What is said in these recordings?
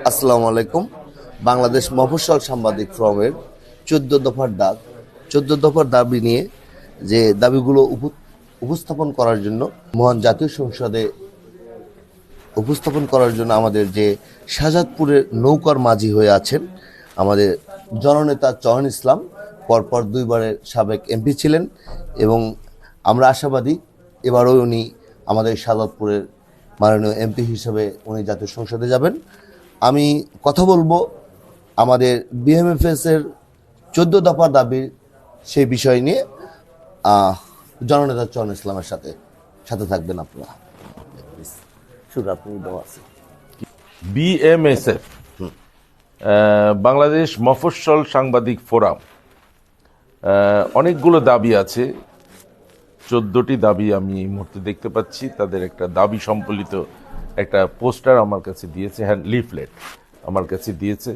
আসসালামু আলাইকুম। বাংলাদেশ মফস্বল সাংবাদিক ফোরামের 14 দফার দাবি নিয়ে যে দাবিগুলো উপস্থাপন করার জন্য মহান জাতীয় সংসদে উপস্থাপন করার জন্য আমাদের যে শাহজাদপুরের নৌকার মাঝি হয়ে আছেন আমাদের জননেতা চয়ন ইসলাম, পরপর দুইবারের সাবেক এমপি ছিলেন এবং আমরা আশাবাদী এবারও উনি আমাদের শাহজাদপুরের মাননীয় এমপি হিসেবে উনি জাতীয় সংসদে যাবেন। আমি কথা বলবো আমাদের বিএমএফএস-এর 14 দফা দাবির সেই বিষয় নিয়ে জননেতা চয়ন ইসলামের সাথে থাকবেন আপনারা। শুরু আপনি দেওয়া আছে। বিএমএসএফ বাংলাদেশ মফস্বল সাংবাদিক ফোরাম, অনেকগুলো দাবি আছে। 14টি দাবি আমি এই মুহূর্তে দেখতে পাচ্ছি। তাদের একটা দাবি সম্বলিত একটা পোস্টার আমার কাছে দিয়েছে, লিফলেট আমার কাছে দিয়েছে।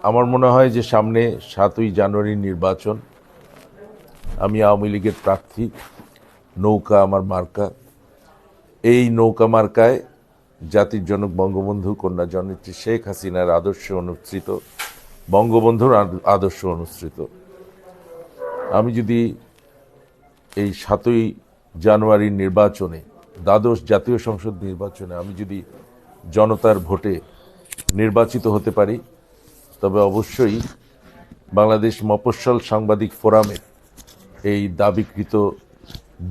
আমার মনে হয় যে সামনে 7ই জানুয়ারি নির্বাচন। আমি আওয়ামী লীগের প্রার্থী, নৌকা আমার মার্কা। এই নৌকা মার্কায় জাতির জনক বঙ্গবন্ধু কন্যা জননেত্রী শেখ হাসিনার আদর্শ অনুসৃত, বঙ্গবন্ধুর আদর্শ অনুসৃত। আমি যদি এই 7ই জানুয়ারির নির্বাচনে, দ্বাদশ জাতীয় সংসদ নির্বাচনে আমি যদি জনতার ভোটে নির্বাচিত হতে পারি, তবে অবশ্যই বাংলাদেশ মফস্বল সাংবাদিক ফোরামের এই দাবিকৃত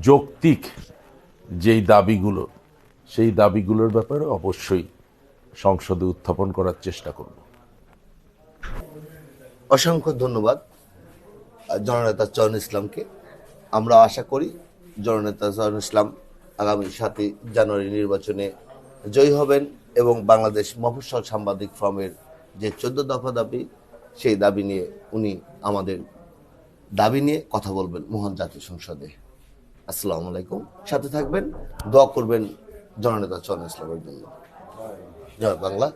যৌক্তিক যেই দাবিগুলো, সেই দাবিগুলোর ব্যাপারে অবশ্যই সংসদে উত্থাপন করার চেষ্টা করব। অসংখ্য ধন্যবাদ জননেতা চয়ন ইসলামকে। আমরা আশা করি জননেতা চয়ন ইসলাম আগামী 7ই জানুয়ারি নির্বাচনে জয়ী হবেন এবং বাংলাদেশ মফস্বল সাংবাদিক ফোরামের যে 14 দফা দাবি, সেই দাবি নিয়ে উনি আমাদের দাবি নিয়ে কথা বলবেন মহান জাতীয় সংসদে। আসসালামু আলাইকুম। সাথে থাকবেন, দোয়া করবেন জননেতা চয়ন ইসলামের জন্য। জয় বাংলা।